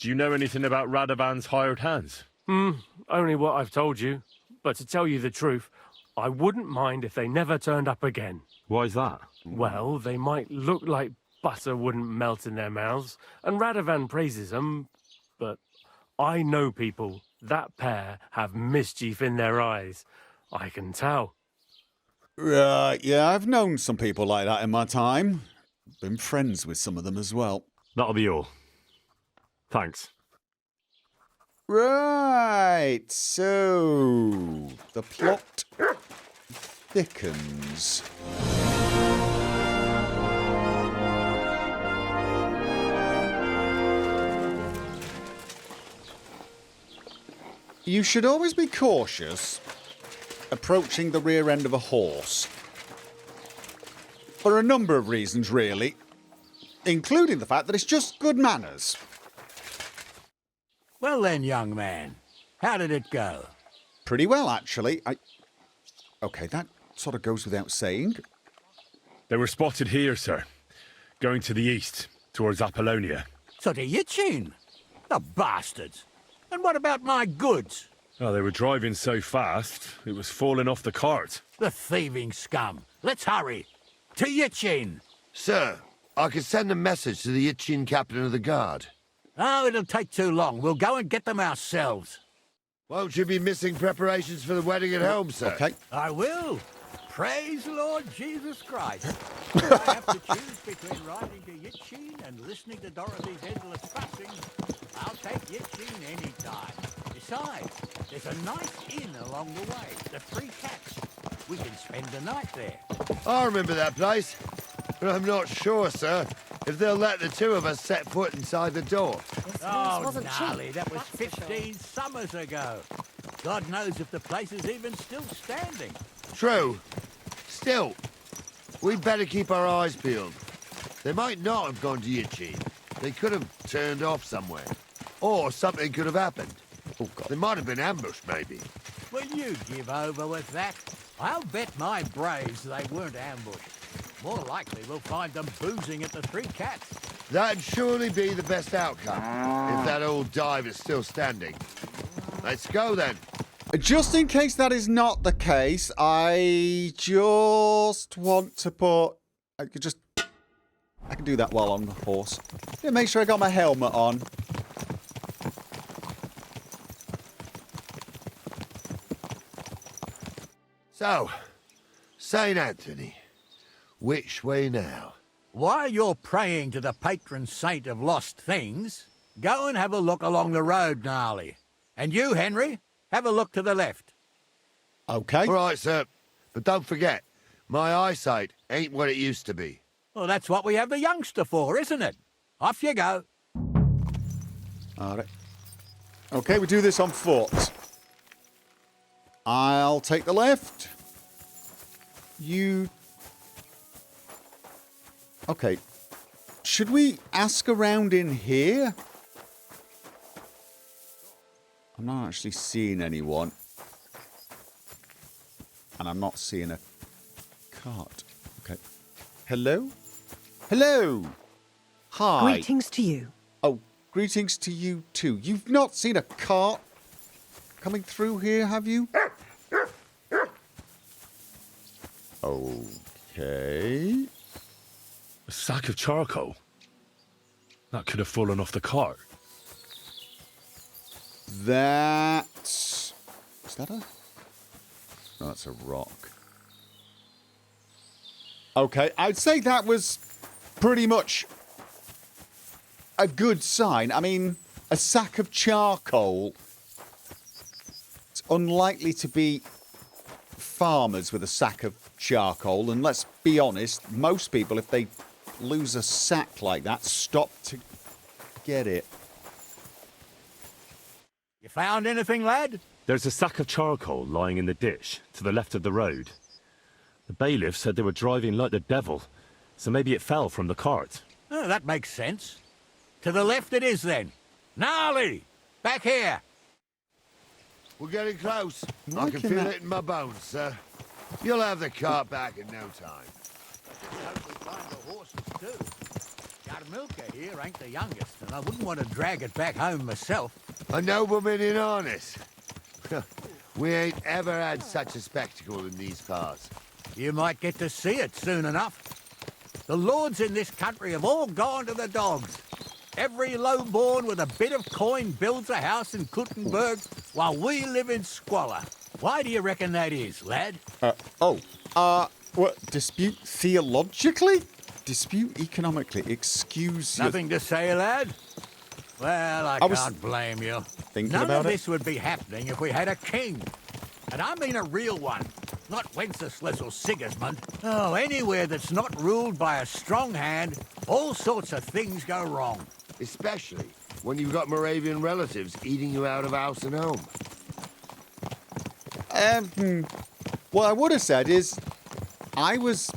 Do you know anything about Radovan's hired hands? Only what I've told you. But to tell you the truth, I wouldn't mind if they never turned up again. Why's that? Well, they might look like butter wouldn't melt in their mouths, and Radovan praises them, but I know people. That pair have mischief in their eyes. I can tell. Right, yeah, I've known some people like that in my time. Been friends with some of them as well. That'll be all. Thanks. Right, so the plot thickens. You should always be cautious approaching the rear end of a horse. For a number of reasons, really, including the fact that it's just good manners. Well then, young man, how did it go? Pretty well, actually. OK, that sort of goes without saying. They were spotted here, sir. Going to the east, towards Apollonia. So to Yitchin? The bastards! And what about my goods? Oh, they were driving so fast, it was falling off the cart. The thieving scum! Let's hurry! To Yitchin! Sir, I can send a message to the Yitchin captain of the guard. Oh, it'll take too long. We'll go and get them ourselves. Won't you be missing preparations for the wedding at home, sir? OK. I will. Praise the Lord Jesus Christ. If I have to choose between riding to Yitchin and listening to Dorothy's endless fussing, I'll take Yitchin any time. Besides, there's a nice inn along the way, the Three Cats. We can spend the night there. I remember that place, but I'm not sure, sir, if they'll let the two of us set foot inside the door. Oh, gnarly, that was 15 summers ago. God knows if the place is even still standing. True. Still, we'd better keep our eyes peeled. They might not have gone to Yitchin. They could have turned off somewhere. Or something could have happened. Oh, God. They might have been ambushed, maybe. Will you give over with that? I'll bet my braves they weren't ambushed. More likely we'll find them boozing at the Three Cats. That'd surely be the best outcome, if that old dive is still standing. Let's go, then. Just in case that is not the case, I just want to put... I can do that while on the horse. Yeah, make sure I got my helmet on. So, St. Anthony, which way now? While you're praying to the patron saint of lost things, go and have a look along the road, Gnarly. And you, Henry, have a look to the left. OK. All right, sir. But don't forget, my eyesight ain't what it used to be. Well, that's what we have the youngster for, isn't it? Off you go. All right. OK, we do this on foot. I'll take the left. You... OK. Should we ask around in here? I'm not actually seeing anyone. And I'm not seeing a cart. OK. Hello? Hello! Hi. Greetings to you. Oh, greetings to you too. You've not seen a cart coming through here, have you? Okay. A sack of charcoal? That could have fallen off the cart. Is that a... No, that's a rock. Okay, I'd say that was pretty much a good sign. I mean, a sack of charcoal. It's unlikely to be farmers with a sack of charcoal. And let's be honest, most people, if they lose a sack like that, stop to get it. You found anything, lad? There's a sack of charcoal lying in the ditch to the left of the road. The bailiff said they were driving like the devil, so maybe it fell from the cart. Oh, that makes sense. To the left it is, then. Gnarly! Back here! We're getting close. I Liking can feel that. it in my bones, sir. You'll have the cart back in no time. Just hope we find the horses, too. Milker here ain't the youngest, and I wouldn't want to drag it back home myself. A nobleman in harness. We ain't ever had such a spectacle in these parts. You might get to see it soon enough. The lords in this country have all gone to the dogs. Every lowborn with a bit of coin builds a house in Kuttenberg while we live in squalor. Why do you reckon that is, lad? What, dispute theologically? Dispute economically, excuse you. Nothing to say, lad? Well, I can't blame you. None of this would be happening if we had a king. And I mean a real one, not Wenceslas or Sigismund. Oh, anywhere that's not ruled by a strong hand, all sorts of things go wrong. Especially when you've got Moravian relatives eating you out of house and home. What I would have said is, I was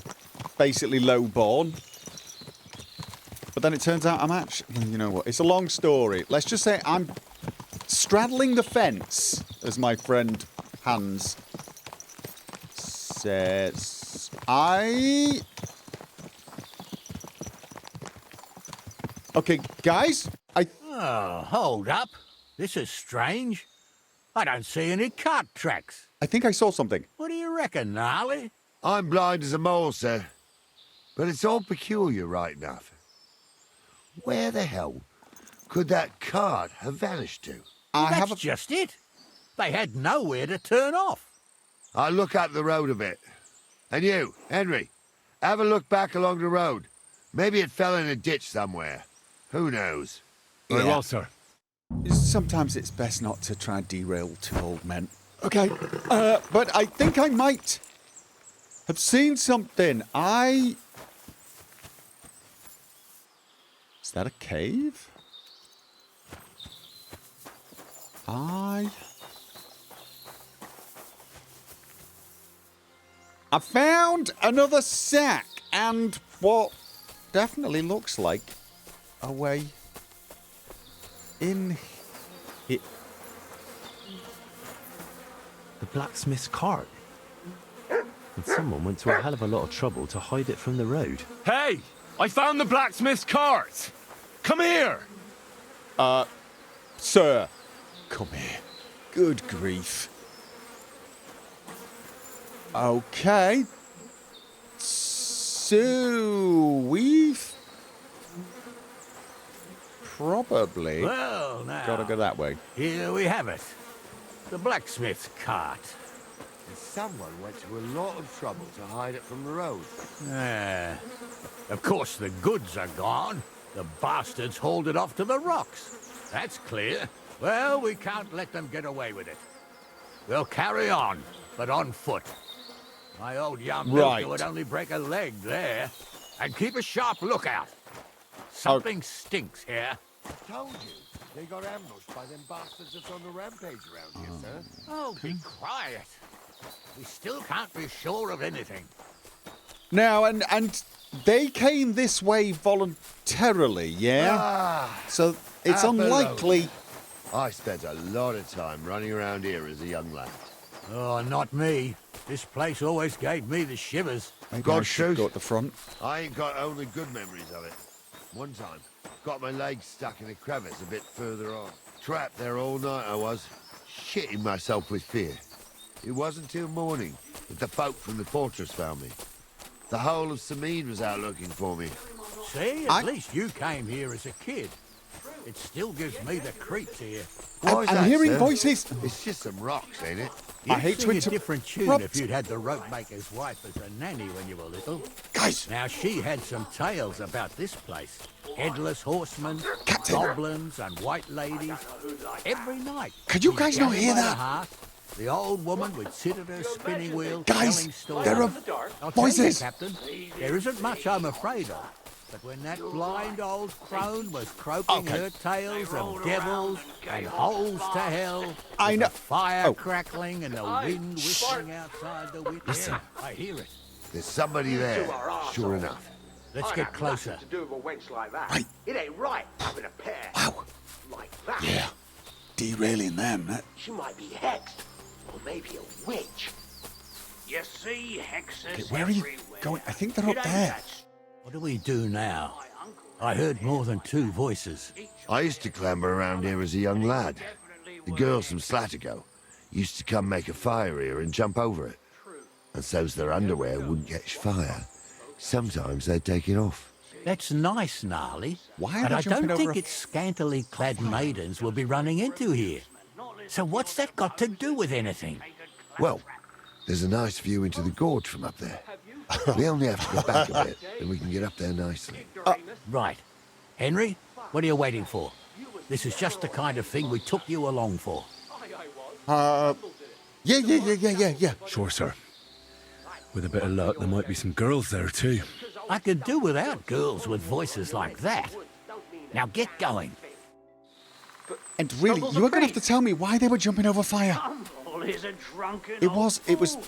basically low-born. But then it turns out I'm actually... You know what? It's a long story. Let's just say I'm straddling the fence, as my friend Hans says. Okay, guys, Oh, hold up. This is strange. I don't see any cart tracks. I think I saw something. What do you reckon, Gnarly? I'm blind as a mole, sir. But it's all peculiar, right enough. Where the hell could that cart have vanished to? That's just it. They had nowhere to turn off. I'll look up the road a bit. And you, Henry, have a look back along the road. Maybe it fell in a ditch somewhere. Who knows? Very well, sir. Sometimes it's best not to try and derail two old men. Okay, but I think I might have seen something. Is that a cave? I found another sack and what definitely looks like a way in it. The blacksmith's cart. And someone went to a hell of a lot of trouble to hide it from the road. Hey! I found the blacksmith's cart! Come here! Sir, come here. Good grief. Okay. So, we've probably Well, now, gotta go that way. here we have it. The blacksmith's cart. And someone went to a lot of trouble to hide it from the road. Of course, the goods are gone. The bastards hauled it off to the rocks. That's clear. Well, we can't let them get away with it. We'll carry on, but on foot. My old young milker would only break a leg there. And keep a sharp lookout. Something stinks here. I told you, they got ambushed by them bastards that's on the rampage around here, sir. Oh, be quiet. We still can't be sure of anything. Now, and they came this way voluntarily, yeah? So it's unlikely. I spent a lot of time running around here as a young lad. Oh, not me. This place always gave me the shivers. Maybe I should go at the front. I ain't got only good memories of it. One time, got my leg stuck in a crevice a bit further on. Trapped there all night I was, shitting myself with fear. It wasn't till morning that the folk from the fortress found me. The whole of Sameen was out looking for me. See, at least you came here as a kid. It still gives me the creeps here. I'm hearing voices. It's just some rocks, ain't it? I hate to sing a different tune if you'd had the rope maker's wife as a nanny when you were little. Guys! Now, she had some tales about this place. Headless horsemen, Captain. goblins, and white ladies. Every night. Could you guys not hear that? The old woman would sit at her spinning wheel Guys, telling stories. there are I'll tell you, voices. Captain, there isn't much I'm afraid of. But when that blind old crone was croaking her tales of devils and holes to hell, I know. the fire crackling and the wind whistling outside the window, I hear it. There's somebody there, sure enough. Let's get closer. To do with a wench like that. Right. It ain't right having a pair Wow. like that. Yeah. Derailing them. She might be hexed, or maybe a witch. You see hexes Okay, where are you everywhere. going? I think they're It up ain't there. that What do we do now? I heard more than 2 voices. I used to clamber around here as a young lad. The girls from Slattergo used to come make a fire here and jump over it. And so's their underwear wouldn't catch fire. Sometimes they'd take it off. That's nice, Gnarly. Why are but they I jumping don't over think a- it's scantily clad maidens we'll be running into here. So what's that got to do with anything? Well, there's a nice view into the gorge from up there. We only have to go back a bit, and we can get up there nicely. Right. Henry, what are you waiting for? This is just the kind of thing we took you along for. Yeah. Sure, sir. With a bit of luck, there might be some girls there too. I could do without girls with voices like that. Now get going. And really, you were going to have to tell me why they were jumping over fire. Stumble is a drunken It was,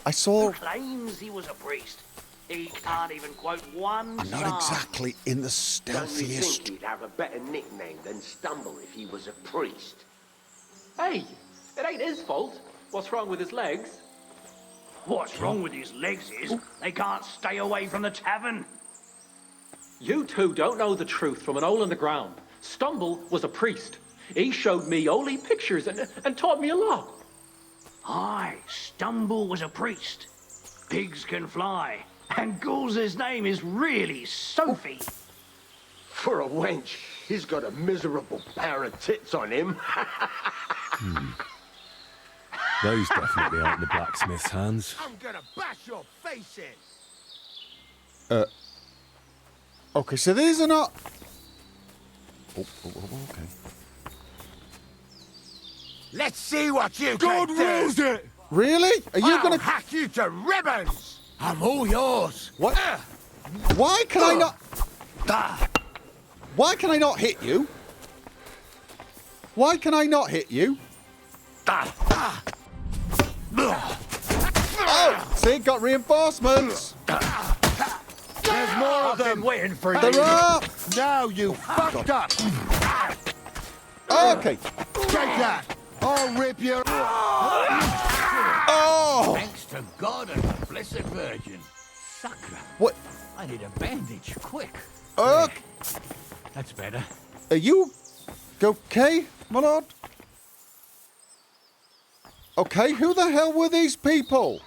I saw... claims he was a priest. He can't even quote one I'm not psalm. exactly in the Don't you think stealthiest. he'd have a better nickname than Stumble if he was a priest? Hey, it ain't his fault. What's wrong with his legs? What's wrong with his legs is they can't stay away from the tavern. You two don't know the truth from an hole in the ground. Stumble was a priest. He showed me holy pictures and taught me a lot. Aye, Stumble was a priest. Pigs can fly. And Ghoul's name is really Sophie. For a wench, he's got a miserable pair of tits on him. Those definitely aren't the blacksmith's hands. I'm gonna bash your face in! Okay, so these are not... Oh, okay. Let's see what you can do! it! Really? Are you I'll going to... hack you to ribbons! I'm all yours! What? Why can I not... Why can I not hit you? Why can I not hit you? Oh! See, got reinforcements! There's more of them! waiting for They're up! Now you fucked up! Okay. Take that! I'll rip your... Oh! Thanks to God and the Blessed Virgin. Sucker. What? I need a bandage, quick. That's better. Are you okay, my lord? Okay, who the hell were these people?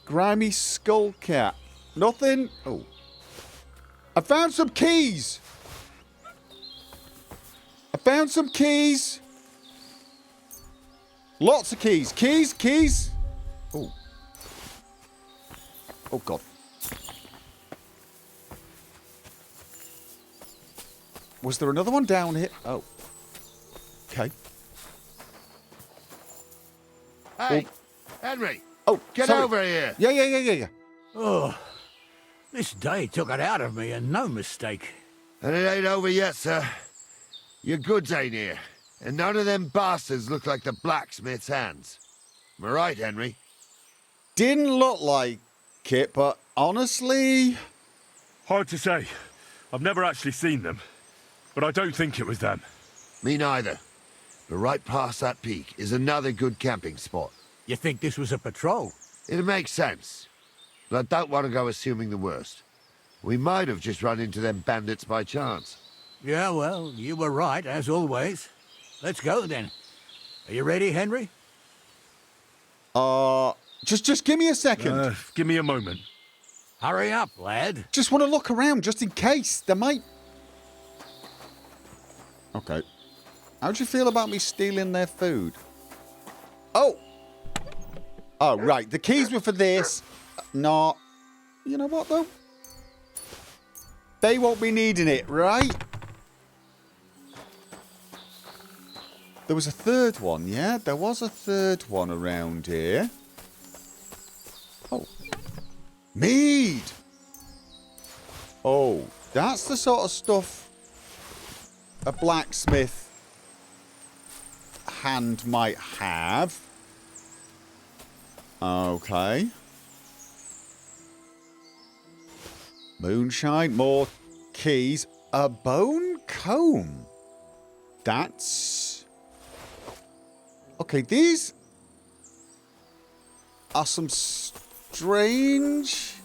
Grimy skullcat. Nothing. Oh. I found some keys. I found some keys. Lots of keys. Keys. Oh. Oh, God. Was there another one down here? Oh. Okay. Hey, Henry, Oh, get sorry. over here! Yeah. Oh, this day took it out of me, and no mistake. And it ain't over yet, sir. Your goods ain't here, and none of them bastards look like the blacksmith's hands. Am I right, Henry? Didn't look like it, but honestly... Hard to say. I've never actually seen them. But I don't think it was them. Me neither. But right past that peak is another good camping spot. You think this was a patrol? It makes sense. But I don't want to go assuming the worst. We might have just run into them bandits by chance. Yeah, well, you were right, as always. Let's go, then. Are you ready, Henry? Just give me a second. Give me a moment. Hurry up, lad. Just want to look around, just in case. There might... Okay. How do you feel about me stealing their food? Oh! Oh, right. The keys were for this. Not... You know what, though? They won't be needing it, right? There was a third one, yeah? There was a third one around here. Oh. Mead! Oh, that's the sort of stuff a blacksmith hand might have. Okay. Moonshine, more keys. A bone comb. That's... Okay, these are some strange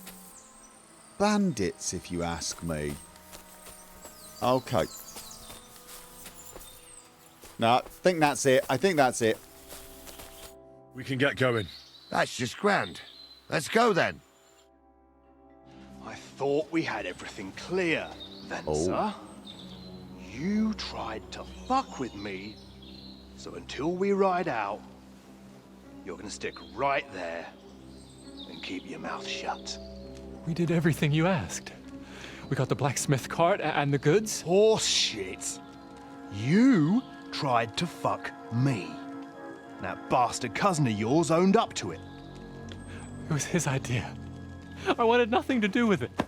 bandits, if you ask me. Okay. No, I think that's it. I think that's it. We can get going. That's just grand. Let's go then. I thought we had everything clear, Venser. You tried to fuck with me, so until we ride out, you're gonna stick right there and keep your mouth shut. We did everything you asked. We got the blacksmith cart and the goods. Horse shit. You tried to fuck me. That bastard cousin of yours owned up to it. It was his idea. I wanted nothing to do with it. It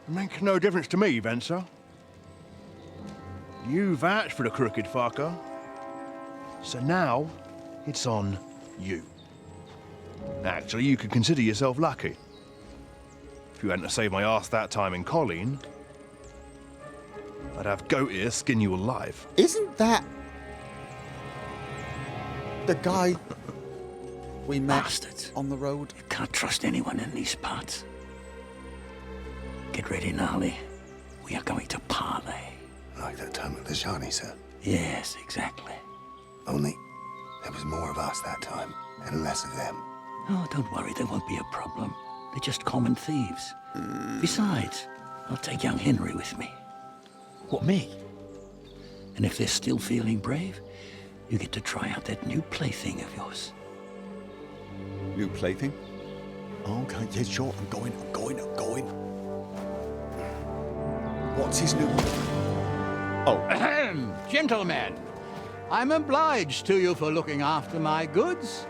makes no difference to me, Venser. You vouched for the crooked fucker. So now, it's on you. Actually, you could consider yourself lucky. If you hadn't saved my ass that time in Colleen, I'd have goat ear skin you alive. Isn't that the guy we met Bastards. on the road? You can't trust anyone in these parts. Get ready, Gnarly. We are going to parley. Like that time at the Shani, sir. Yes, exactly. Only there was more of us that time, and less of them. Oh, don't worry, there won't be a problem. They're just common thieves. Besides, I'll take young Henry with me. What, me? And if they're still feeling brave, you get to try out that new plaything of yours. New plaything? Okay, yeah, sure. I'm going. What's his new... Oh. Ahem, gentlemen. I'm obliged to you for looking after my goods,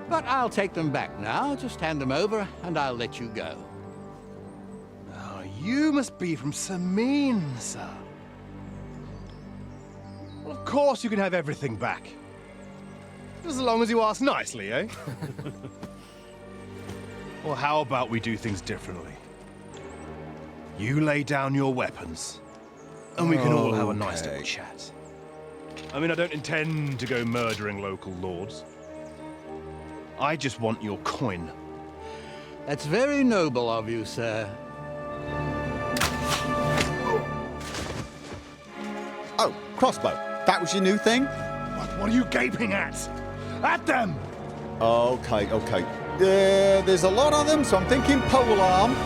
but I'll take them back now. Just hand them over, and I'll let you go. Oh, you must be from Samin, sir. Well, of course you can have everything back. Just as long as you ask nicely, eh? Well, how about we do things differently? You lay down your weapons, and we can all have a nice little chat. I mean, I don't intend to go murdering local lords. I just want your coin. That's very noble of you, sir. Oh, crossbow. That was your new thing? What are you gaping at? At them! Okay. There's a lot of them, so I'm thinking polearm.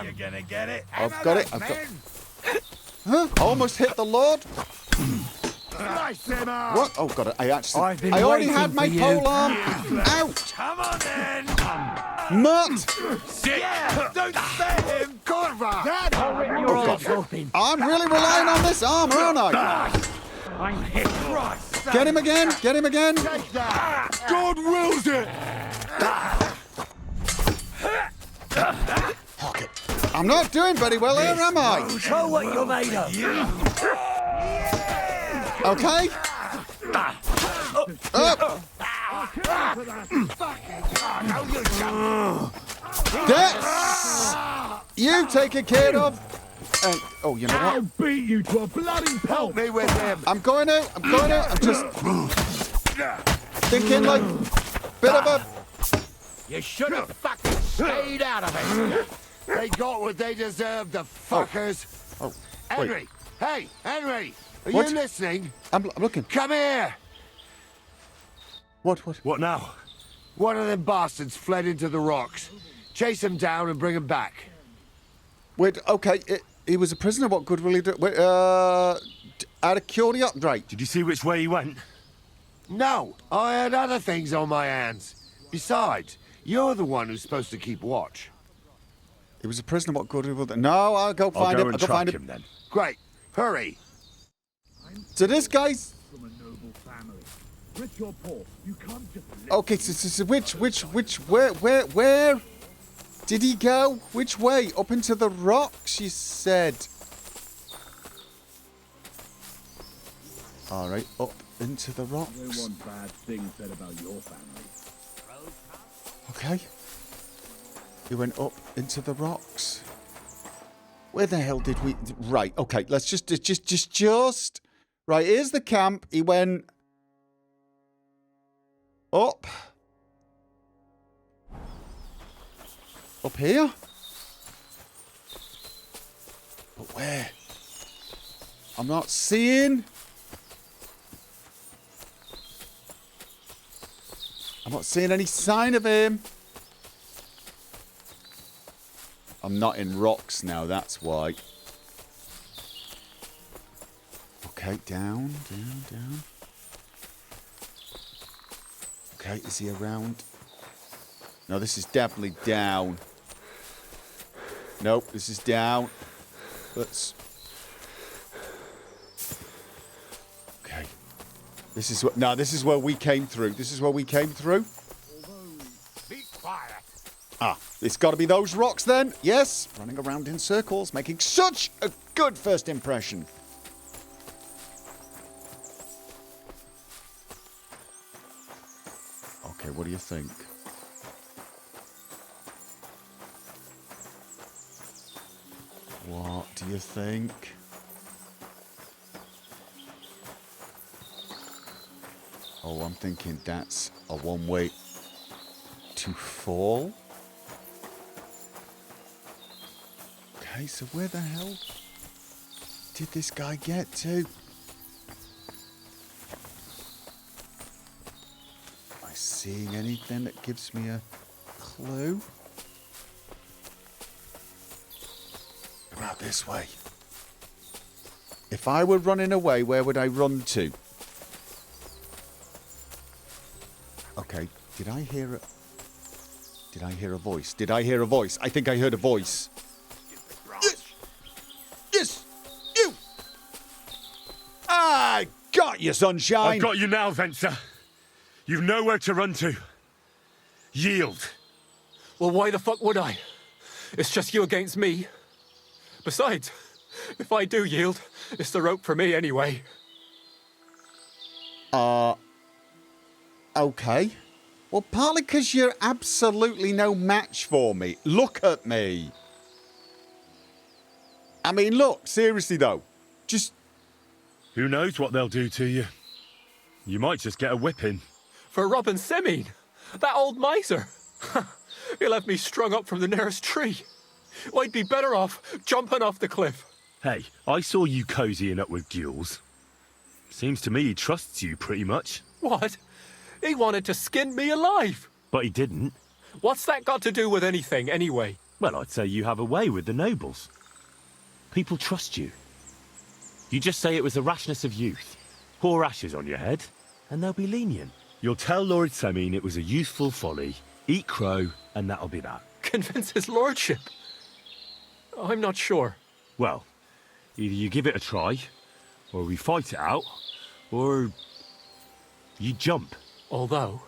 You're gonna get it. I've got it. Huh? Almost hit the Lord. Slice him up. What? Oh, God, I already had my polearm out. Come on then. Mutt. Sit. Yeah, don't spare him. Corva. I'm really relying on this arm, aren't I? I'm hit. Get him again. Take that. God wills it. I'm not doing very well here, am I? Show what you're made of. Okay. Up. That's you taken care of. And oh, you know what? I'll beat you to a bloody pulp. Help me with him. I'm going out. I'm just thinking like bit of a. You should have fucking stayed out of it. They got what they deserved, the fuckers. Oh, Henry. Hey, Henry. Are What? you listening? I'm looking. Come here. What now? One of them bastards fled into the rocks. Chase him down and bring him back. Wait. Okay. He was a prisoner. What good will he do? Wait, out of curiosity, right? Did you see which way he went? No, I had other things on my hands. Besides, you're the one who's supposed to keep watch. He was a prisoner. What good will do? No, I'll go find him. I'll go find him then. Great. Hurry. So this guy's. From a noble family. Rich or poor, you can't just live. Okay. So where did he go? Which way? Up into the rocks, you said. All right, up into the rocks. No one bad thing said about your family. Okay. He went up into the rocks. Where the hell did we... Right, okay, let's just... Right, here's the camp. He went... Up. Up here? But where? I'm not seeing. I'm not seeing any sign of him. I'm not in rocks now, that's why. Okay, down, down, down. Okay, is he around? No, this is definitely down. Nope, this is down. Let's... Okay. This is what... No, this is where we came through. This is where we came through. Be quiet. Ah, it's got to be those rocks then. Yes. Running around in circles, making such a good first impression. Okay, what do you think? What do you think? Oh, I'm thinking that's a one-way to fall. Okay, so where the hell did this guy get to? Am I seeing anything that gives me a clue? Come out this way. If I were running away, where would I run to? Okay, did I hear a... Did I hear a voice? Did I hear a voice? I think I heard a voice. Yes! Yes! You! I got you, sunshine! I've got you now, Venser. You've nowhere to run to. Yield. Well, why the fuck would I? It's just you against me. Besides, if I do yield, it's the rope for me anyway. Okay. Well, partly because you're absolutely no match for me. Look at me. I mean, look, seriously though. Just... Who knows what they'll do to you? You might just get a whipping. For robbing Semine, that old miser. He'll have me strung up from the nearest tree. I'd be better off jumping off the cliff. Hey, I saw you cozying up with Gules. Seems to me he trusts you pretty much. What? He wanted to skin me alive. But he didn't. What's that got to do with anything, anyway? Well, I'd say you have a way with the nobles. People trust you. You just say it was the rashness of youth. Pour ashes on your head, and they'll be lenient. You'll tell Lord Semine it was a youthful folly, eat crow, and that'll be that. Convince his lordship? I'm not sure. Well, either you give it a try, or we fight it out, or you jump. Although,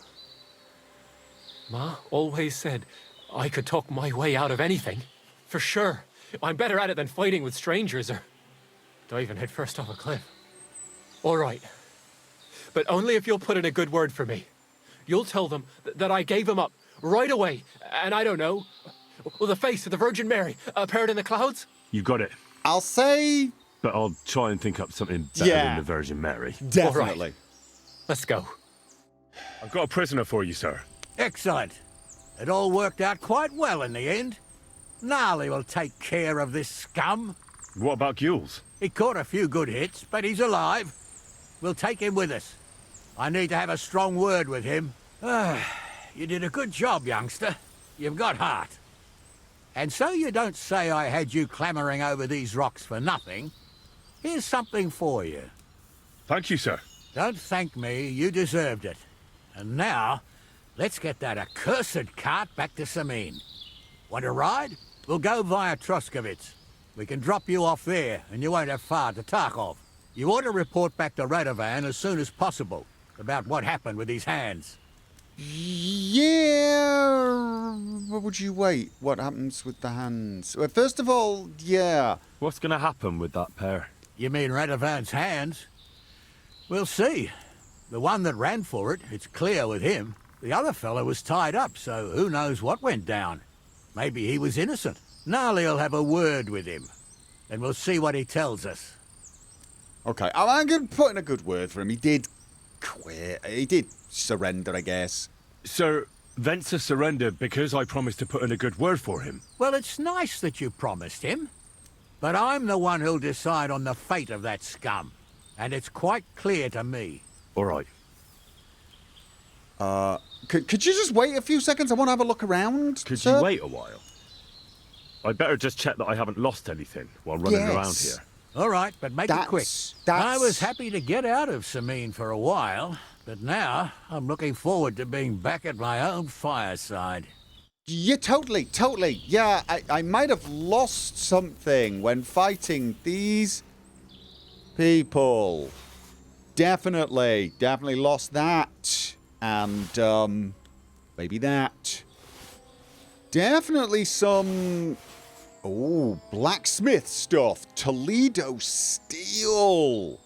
Ma always said I could talk my way out of anything. For sure. I'm better at it than fighting with strangers or diving headfirst off a cliff. All right. But only if you'll put in a good word for me. You'll tell them that I gave him up right away, and I don't know, the face of the Virgin Mary appeared in the clouds? You got it. I'll say... But I'll try and think up something better than the Virgin Mary. Definitely. Right. Let's go. I've got a prisoner for you, sir. Excellent. It all worked out quite well in the end. Gnarly will take care of this scum. What about Gules? He caught a few good hits, but he's alive. We'll take him with us. I need to have a strong word with him. You did a good job, youngster. You've got heart. And so you don't say I had you clambering over these rocks for nothing. Here's something for you. Thank you, sir. Don't thank me, you deserved it. And now, let's get that accursed cart back to Semine. Want to ride? We'll go via Troskovitz. We can drop you off there, and you won't have far to Tarkov. You ought to report back to Radovan as soon as possible about what happened with these hands. Yeah. What would you wait? What happens with the hands? Well, first of all, yeah. What's going to happen with that pair? You mean Radovan's hands? We'll see. The one that ran for it, it's clear with him. The other fellow was tied up, so who knows what went down. Maybe he was innocent. Gnarly'll have a word with him, and we'll see what he tells us. Okay, I'm going to put in a good word for him. He did quit. He did surrender, I guess. Sir, Venser surrendered because I promised to put in a good word for him. Well, it's nice that you promised him. But I'm the one who'll decide on the fate of that scum. And it's quite clear to me. All right. Could you just wait a few seconds? I want to have a look around. Could sir? you wait a while? I'd better just check that I haven't lost anything while running around here. All right, but make it quick. That's... I was happy to get out of Sameen for a while, but now I'm looking forward to being back at my own fireside. Yeah, totally. Yeah, I might have lost something when fighting these people. Definitely lost that. And, maybe that. Definitely some... Oh, blacksmith stuff. Toledo steel.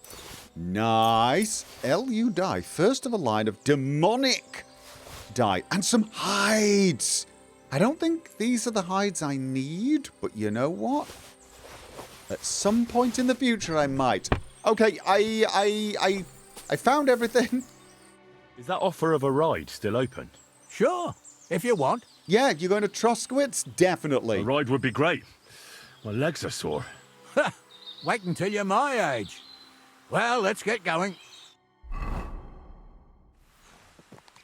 Nice. LU dye. First of a line of demonic dye. And some hides. I don't think these are the hides I need, but you know what? At some point in the future, I might. Okay, I found everything. Is that offer of a ride still open? Sure, if you want. Yeah, you're going to Troskowitz? Definitely. A ride would be great. My legs are sore. Wait until you're my age. Well, let's get going.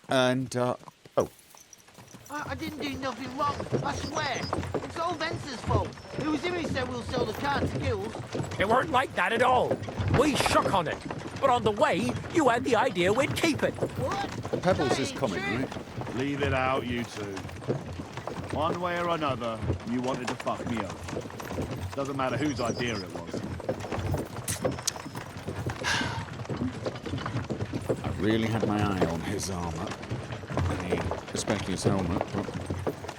And, oh. I didn't do nothing wrong, I swear. It's all Venser's fault. It was him who said we'll sell the car to Gills. It weren't like that at all. We shook on it. But on the way, you had the idea we'd keep it. What? Pebbles That is ain't coming, true. right? Leave it out, you two. One way or another, you wanted to fuck me up. Doesn't matter whose idea it was. I really had my eye on his armor. I mean, especially his helmet, but...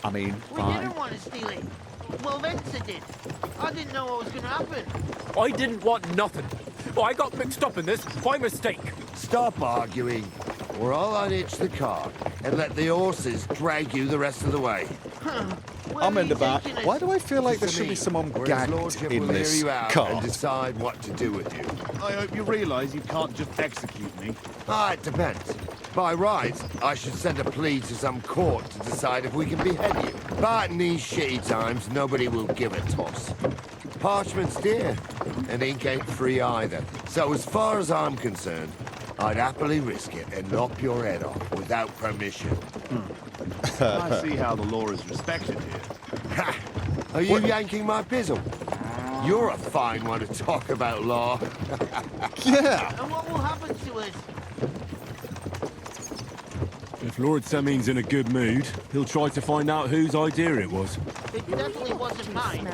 I mean, We fine. didn't want to steal it. Well, Venser did. I didn't know what was going to happen. I didn't want nothing. Well, I got mixed up in this by mistake. Stop arguing, or I'll unhitch the car and let the horses drag you the rest of the way. Where I'm are in the you back. taking us? Why do I feel like there To should me, be someone where his gagged lordship in will hear this you out car? and decide what to do with you. I hope you realise you can't just execute me. It depends. By rights, I should send a plea to some court to decide if we can behead you. But in these shitty times, nobody will give a toss. Parchment's dear, and ink ain't free either. So as far as I'm concerned, I'd happily risk it and lop your head off without permission. I see how the law is respected here. Ha! Are you yanking my pizzle? You're a fine one to talk about law. Yeah. And what will happen to us? If Lord Seming's in a good mood, he'll try to find out whose idea it was. It definitely wasn't mine.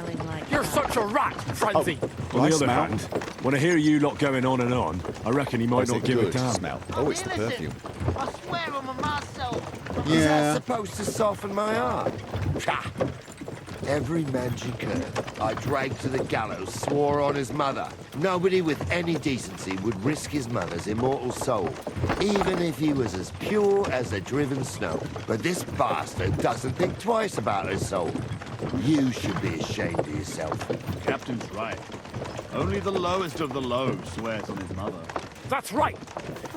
You're such a rat, Francie. On the other smell. hand, when I hear you lot going on and on, I reckon he might Is not it give a good damn. smell? I'm Oh, it's the innocent. perfume. I swear I'm a myself. Is that Yeah. supposed to soften my heart? Ha! Every man she could, I dragged to the gallows, swore on his mother. Nobody with any decency would risk his mother's immortal soul, even if he was as pure as the driven snow. But this bastard doesn't think twice about his soul. You should be ashamed of yourself. Captain's right. Only the lowest of the low swears on his mother. That's right.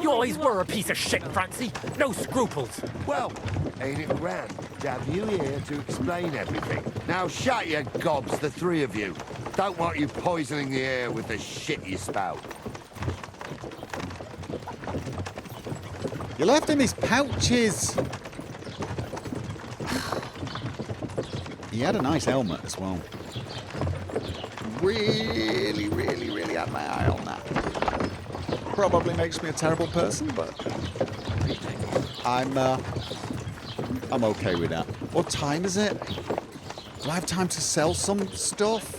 You always were a piece of shit, Francie. No scruples. Well, ain't it grand to have you here to explain everything? Now shut your gobs, the three of you. Don't want you poisoning the air with the shit you spout. You left him his pouches. He had a nice helmet as well. Really had my eye on that. Probably makes me a terrible person, but I'm okay with that. What time is it? Do I have time to sell some stuff?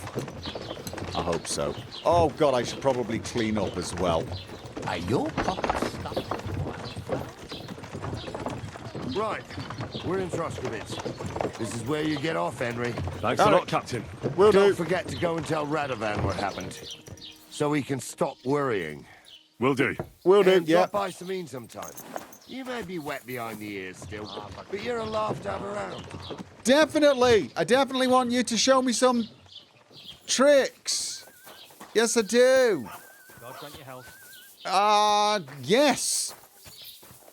I hope so. Oh God, I should probably clean up as well. Are your pockets stuffed? Right, we're in Troskowitz. This is where you get off, Henry. Thanks a lot, Captain. Will Don't do. forget to go and tell Radovan what happened, so he can stop worrying. Will do. Will do. And Yeah. drop by Sameen sometime. You may be wet behind the ears still, but you're a laugh to have around. Definitely. I definitely want you to show me some tricks. Yes, I do. God grant your health. Yes.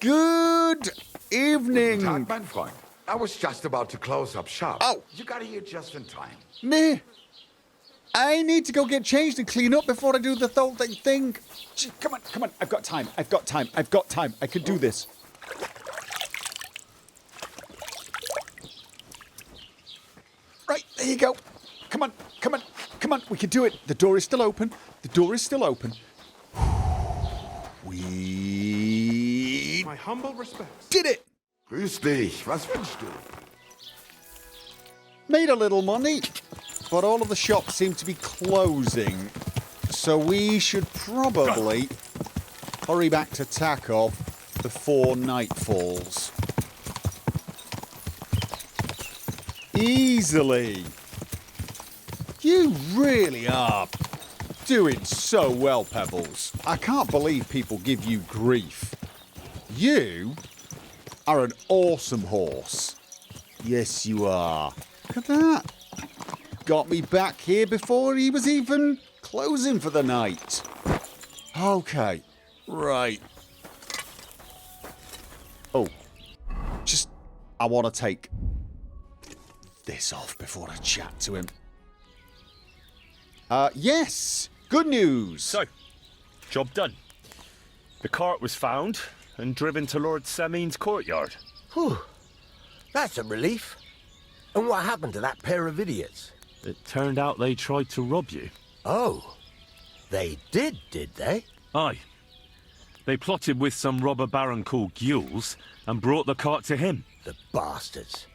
Good evening. Guten Tag, mein Freund. I was just about to close up shop. Oh. You got here just in time. Nah. I need to go get changed and clean up before I do the whole thing. Gee, come on. I've got time. I can do this. Right, there you go. Come on. We can do it. The door is still open. We My humble respects. did it. Grüß dich. Was wünschst du? Made a little money, but all of the shops seem to be closing. So we should probably hurry back to Takov before night falls. Easily. You really are doing so well, Pebbles. I can't believe people give you grief. You are an awesome horse. Yes, you are. Look at that. Got me back here before he was even closing for the night. Okay, right. Oh, I want to take this off before I chat to him. Yes, good news. So, job done. The cart was found and driven to Lord Semin's courtyard. Whew. That's a relief. And what happened to that pair of idiots? It turned out they tried to rob you. Oh. They did they? Aye. They plotted with some robber baron called Gules and brought the cart to him. The bastards.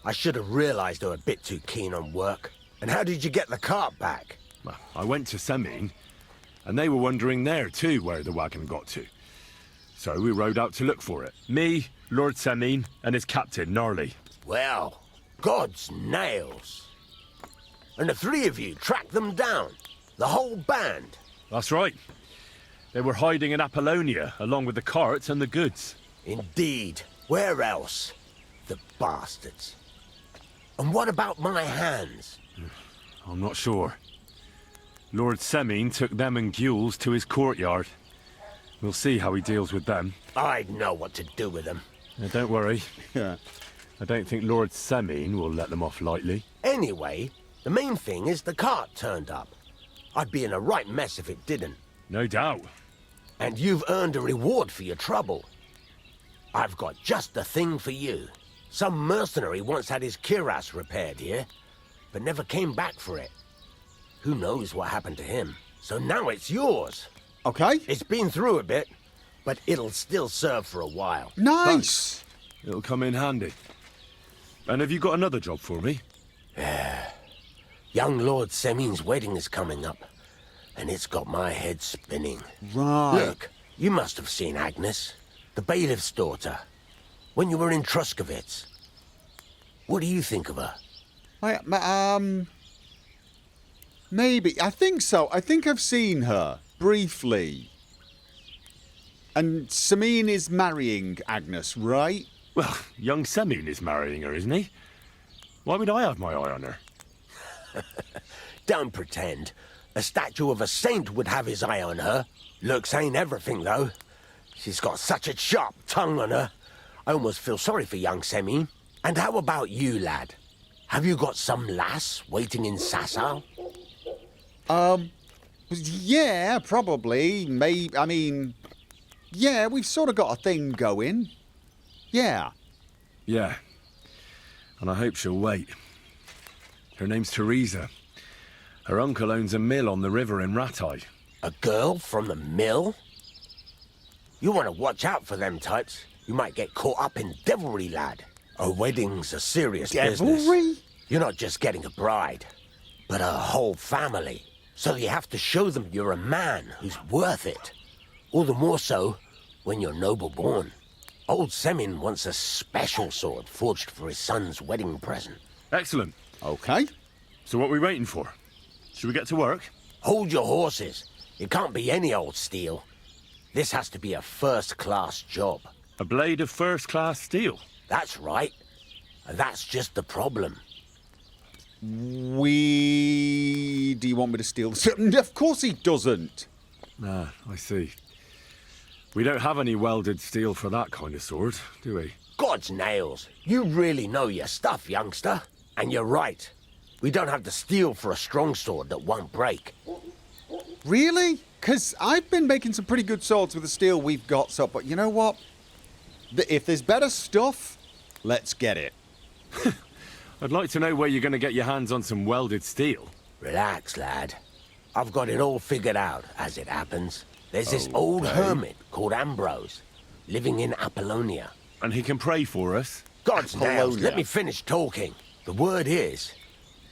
I should have realised they were a bit too keen on work. And how did you get the cart back? Well, I went to Semin, and they were wondering there too where the wagon got to. So we rode out to look for it. Me, Lord Semin, and his captain, Gnarly. Well, God's nails. And the three of you tracked them down. The whole band. That's right. They were hiding in Apollonia, along with the carts and the goods. Indeed. Where else? The bastards. And what about my hands? I'm not sure. Lord Semin took them and Gules to his courtyard. We'll see how he deals with them. I'd know what to do with them. Don't worry. I don't think Lord Semin will let them off lightly. Anyway, the main thing is the cart turned up. I'd be in a right mess if it didn't. No doubt. And you've earned a reward for your trouble. I've got just the thing for you. Some mercenary once had his cuirass repaired here, but never came back for it. Who knows what happened to him? So now it's yours. Okay. It's been through a bit, but it'll still serve for a while. Nice. Thanks. It'll come in handy. And have you got another job for me? Young Lord Semin's wedding is coming up, and it's got my head spinning. Right. Look, you must have seen Agnes, the bailiff's daughter, when you were in Truskovitz. What do you think of her? Maybe. I think so. I think I've seen her, briefly. And Semin is marrying Agnes, right? Well, young Semin is marrying her, isn't he? Why would I have my eye on her? Don't pretend. A statue of a saint would have his eye on her. Looks ain't everything, though. She's got such a sharp tongue on her. I almost feel sorry for young Semin. And how about you, lad? Have you got some lass waiting in Sasau? Yeah, probably. Yeah, we've sort of got a thing going. Yeah. Yeah. And I hope she'll wait. Her name's Teresa. Her uncle owns a mill on the river in Ratai. A girl from the mill? You want to watch out for them types. You might get caught up in devilry, lad. A wedding's a serious business. Devilry? You're not just getting a bride, but a whole family. So you have to show them you're a man who's worth it. All the more so when you're noble-born. Old Semin wants a special sword forged for his son's wedding present. Excellent. Okay. So what are we waiting for? Should we get to work? Hold your horses. It can't be any old steel. This has to be a first-class job. A blade of first-class steel? That's right. And that's just the problem. Do you want me to steal? Of course he doesn't. Ah, I see. We don't have any welded steel for that kind of sword, do we? God's nails, you really know your stuff, youngster. And you're right. We don't have to steal for a strong sword that won't break. Really? Because I've been making some pretty good swords with the steel we've got, so, but you know what? If there's better stuff, let's get it. I'd like to know where you're going to get your hands on some welded steel. Relax, lad. I've got it all figured out, as it happens. There's this old hermit called Ambrose, living in Apollonia. And he can pray for us? God's nails, let me finish talking. The word is,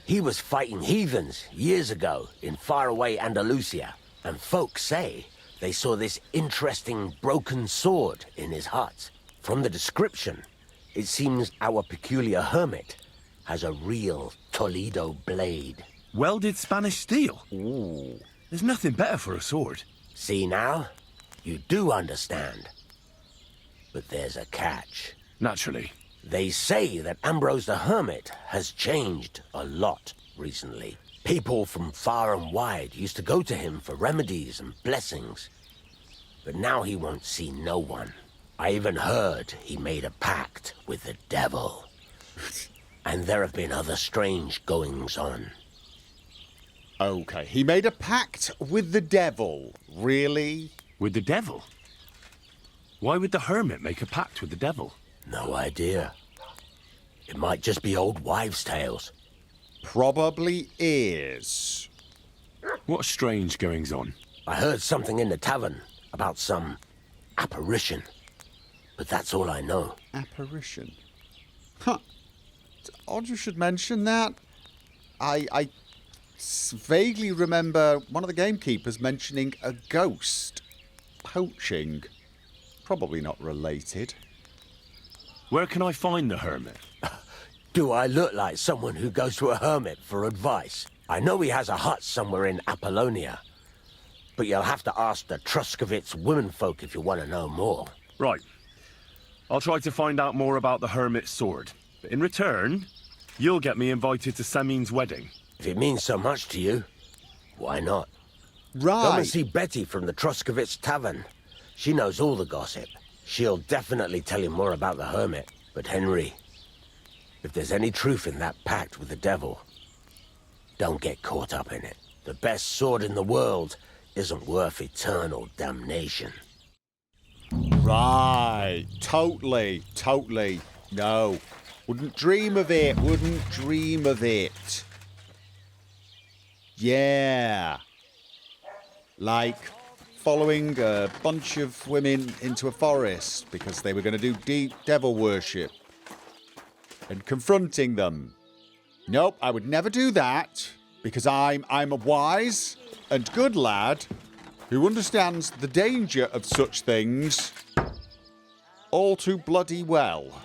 he was fighting heathens years ago in faraway Andalusia, and folks say they saw this interesting broken sword in his hut. From the description, it seems our peculiar hermit has a real Toledo blade. Welded Spanish steel? Ooh. There's nothing better for a sword. See now? You do understand. But there's a catch. Naturally. They say that Ambrose the Hermit has changed a lot recently. People from far and wide used to go to him for remedies and blessings. But now he won't see no one. I even heard he made a pact with the devil. And there have been other strange goings-on. Okay, he made a pact with the devil. Really? With the devil? Why would the hermit make a pact with the devil? No idea. It might just be old wives' tales. Probably is. What strange goings-on? I heard something in the tavern about some apparition. But that's all I know. Apparition? Huh. It's odd you should mention that. I vaguely remember one of the gamekeepers mentioning a ghost poaching. Probably not related. Where can I find the hermit? Do I look like someone who goes to a hermit for advice? I know he has a hut somewhere in Apollonia. But you'll have to ask the Truskovitz womenfolk if you want to know more. Right. I'll try to find out more about the hermit's sword. But in return, you'll get me invited to Semin's wedding. If it means so much to you, why not? Right. Come and see Betty from the Truskovitz Tavern. She knows all the gossip. She'll definitely tell you more about the hermit. But Henry, if there's any truth in that pact with the devil, don't get caught up in it. The best sword in the world isn't worth eternal damnation. Right. Totally. Totally. No. Wouldn't dream of it. Wouldn't dream of it. Yeah. Like following a bunch of women into a forest because they were going to do deep devil worship and confronting them. Nope, I would never do that because I'm a wise and good lad who understands the danger of such things all too bloody well.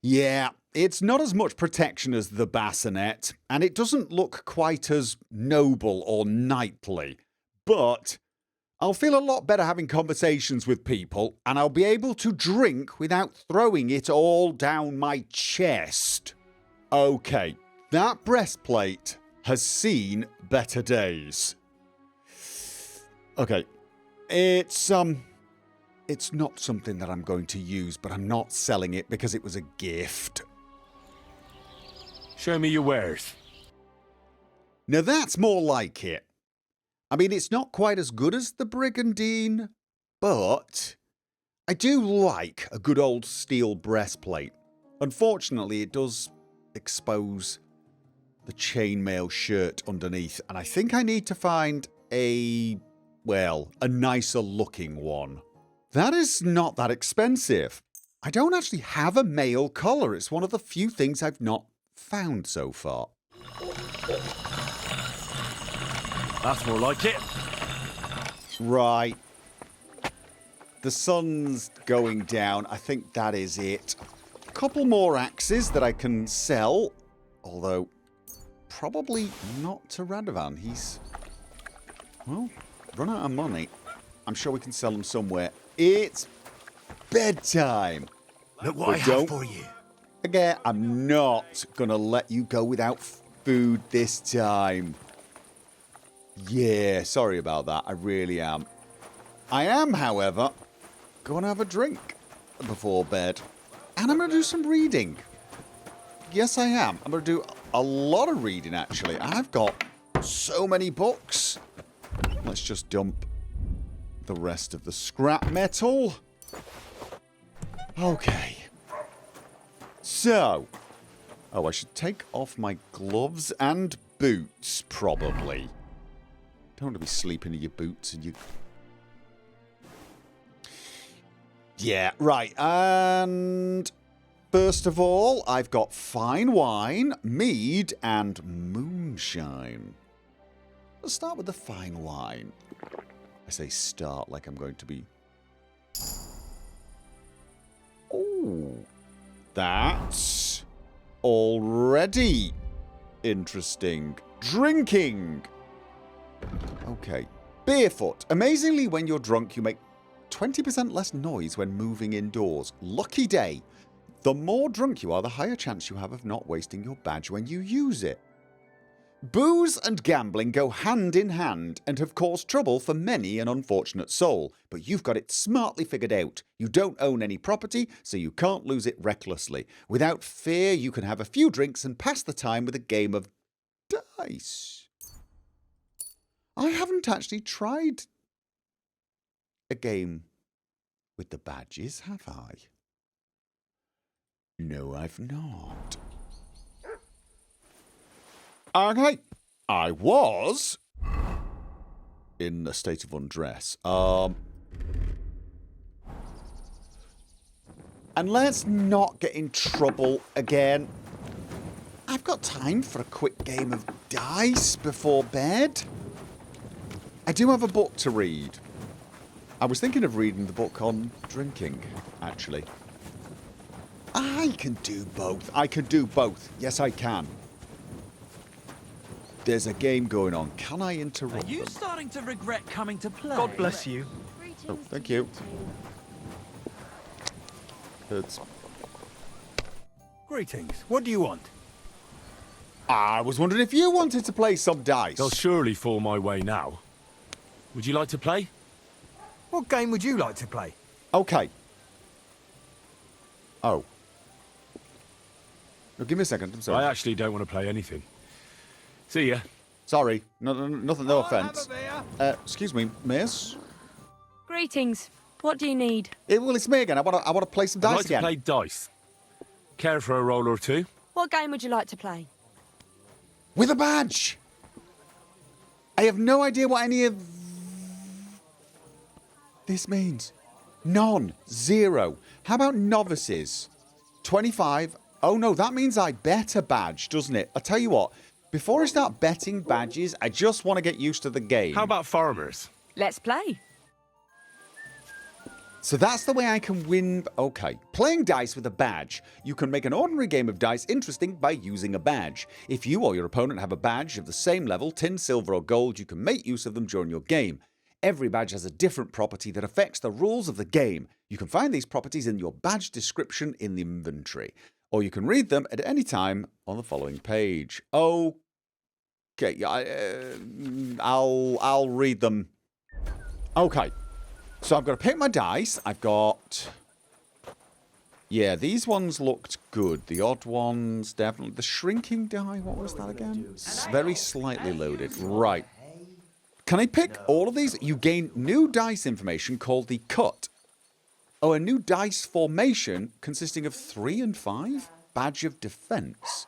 Yeah, it's not as much protection as the bassinet, and it doesn't look quite as noble or knightly, but I'll feel a lot better having conversations with people, and I'll be able to drink without throwing it all down my chest. Okay, that breastplate has seen better days. Okay, it's not something that I'm going to use, but I'm not selling it because it was a gift. Show me your wares. Now that's more like it. I mean, it's not quite as good as the Brigandine, but I do like a good old steel breastplate. Unfortunately, it does expose the chainmail shirt underneath, and I think I need to find a nicer looking one. That is not that expensive. I don't actually have a male collar. It's one of the few things I've not found so far. That's more like it. Right. The sun's going down. I think that is it. A couple more axes that I can sell. Although, probably not to Radovan. He's, well, run out of money. I'm sure we can sell them somewhere. It's bedtime. Look what I have for you. Again, I'm not going to let you go without food this time. Yeah, sorry about that. I really am. I am, however, go and have a drink before bed. And I'm going to do some reading. Yes, I am. I'm going to do a lot of reading, actually. I've got so many books. Let's just dump the rest of the scrap metal. Okay. So. Oh, I should take off my gloves and boots, probably. Don't want to be sleeping in your boots and you... Yeah, right. And first of all, I've got fine wine, mead, and moonshine. Let's start with the fine wine. I say start like I'm going to be... Oh, that's already interesting. Drinking. Okay. Barefoot. Amazingly, when you're drunk, you make 20% less noise when moving indoors. Lucky day. The more drunk you are, the higher chance you have of not wasting your badge when you use it. Booze and gambling go hand in hand and have caused trouble for many an unfortunate soul, but you've got it smartly figured out. You don't own any property, so you can't lose it recklessly. Without fear, you can have a few drinks and pass the time with a game of dice. I haven't actually tried a game with the badges, have I? No, I've not. Okay, I was in a state of undress. And let's not get in trouble again. I've got time for a quick game of dice before bed. I do have a book to read. I was thinking of reading the book on drinking, actually. I can do both. I can do both. Yes, I can. There's a game going on. Can I interrupt Are you them? starting to regret coming to play? God bless you. Oh, thank you. It's... Greetings. What do you want? I was wondering if you wanted to play some dice. They'll surely fall my way now. Would you like to play? What game would you like to play? Okay. Oh. No, give me a second. I'm sorry. I actually don't want to play anything. See ya. Sorry. Nothing, no offence. Excuse me, miss. Greetings. What do you need? Well, it's me again. I want to play some dice I'd like again. to play dice. Care for a roll or two? What game would you like to play? With a badge. I have no idea what any of this means. None. 0. How about novices? 25. Oh no, that means I bet a badge, doesn't it? I'll tell you what. Before I start betting badges, I just want to get used to the game. How about farmers? Let's play. So that's the way I can win. Okay. Playing dice with a badge. You can make an ordinary game of dice interesting by using a badge. If you or your opponent have a badge of the same level, tin, silver or gold, you can make use of them during your game. Every badge has a different property that affects the rules of the game. You can find these properties in your badge description in the inventory, or you can read them at any time on the following page. Okay, I'll read them. Okay, so I've got to pick my dice. I've got... Yeah, these ones looked good. The odd ones, definitely. The shrinking die, what was that again? Very slightly loaded. Right. Can I pick all of these? You gain new dice information called the cut. Oh, a new dice formation consisting of 3 and 5? Badge of defense.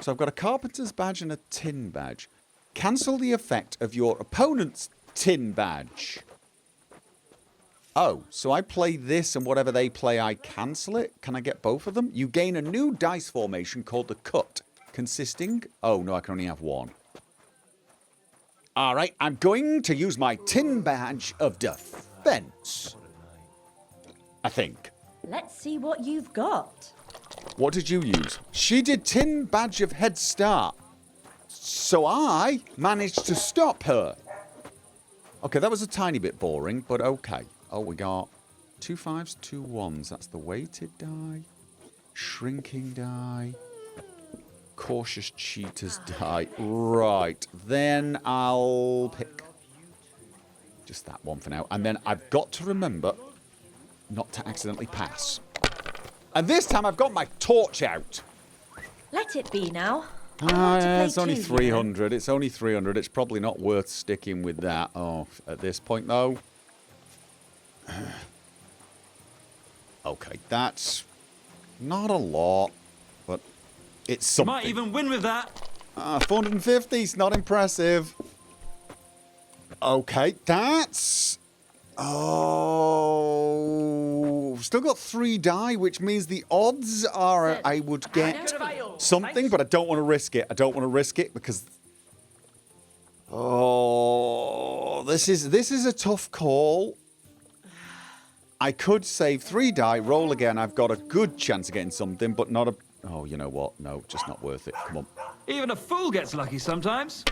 So I've got a carpenter's badge and a tin badge. Cancel the effect of your opponent's tin badge. Oh, so I play this and whatever they play, I cancel it? Can I get both of them? You gain a new dice formation called the cut, consisting... Oh, no, I can only have one. All right, I'm going to use my tin badge of defense. I think. Let's see what you've got. What did you use? She did tin badge of head start. So I managed to stop her. Okay, that was a tiny bit boring, but okay. Oh, we got 2 5s, 2 1s. That's the weighted die. Shrinking die. Cautious cheaters die. Right. Then I'll pick just that one for now. And then I've got to remember not to accidentally pass. And this time I've got my torch out. Let it be now. It's only 300. It's only 300. It's probably not worth sticking with that. Oh, at this point, though. Okay, that's not a lot, but it's something. Might even win with that. 450 is not impressive. Okay, that's... Oh, still got 3 die, which means the odds are I would get something, but I don't want to risk it. I don't want to risk it because... Oh, this is a tough call. I could save 3 die, roll again. I've got a good chance of getting something, but not a... Oh, you know what? No, just not worth it. Come on. Even a fool gets lucky sometimes.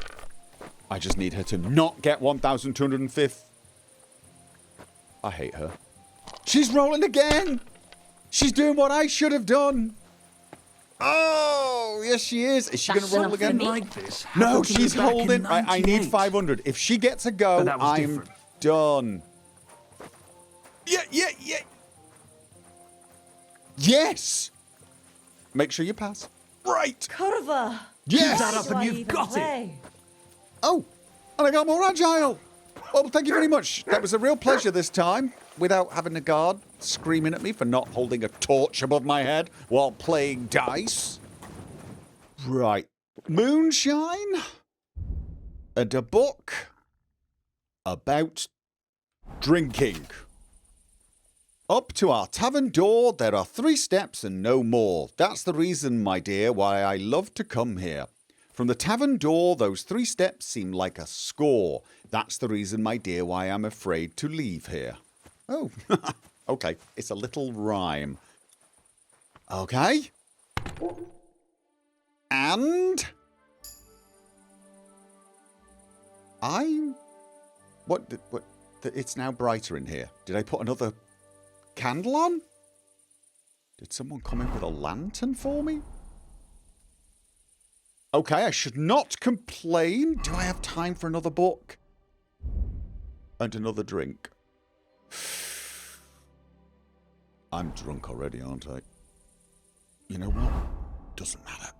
I just need her to not get 1,205. I hate her. She's rolling again. She's doing what I should have done. Oh, yes, she is. Is she going to roll again? Like this. No, she's holding. I need 500. If she gets a go, I'm done. Yeah. Yes. Make sure you pass. Right. Curva. Yes. Keep that up and you've got it. Oh, and I got more agile. Well, thank you very much. That was a real pleasure this time, without having a guard screaming at me for not holding a torch above my head while playing dice. Right. Moonshine. And a book about drinking. Up to our tavern door, there are 3 steps and no more. That's the reason, my dear, why I love to come here. From the tavern door, those 3 steps seem like a score. That's the reason, my dear, why I'm afraid to leave here. Oh, okay. It's a little rhyme. Okay. And... What? It's now brighter in here. Did I put another candle on? Did someone come in with a lantern for me? Okay, I should not complain. Do I have time for another book? And another drink? I'm drunk already, aren't I? You know what? Doesn't matter.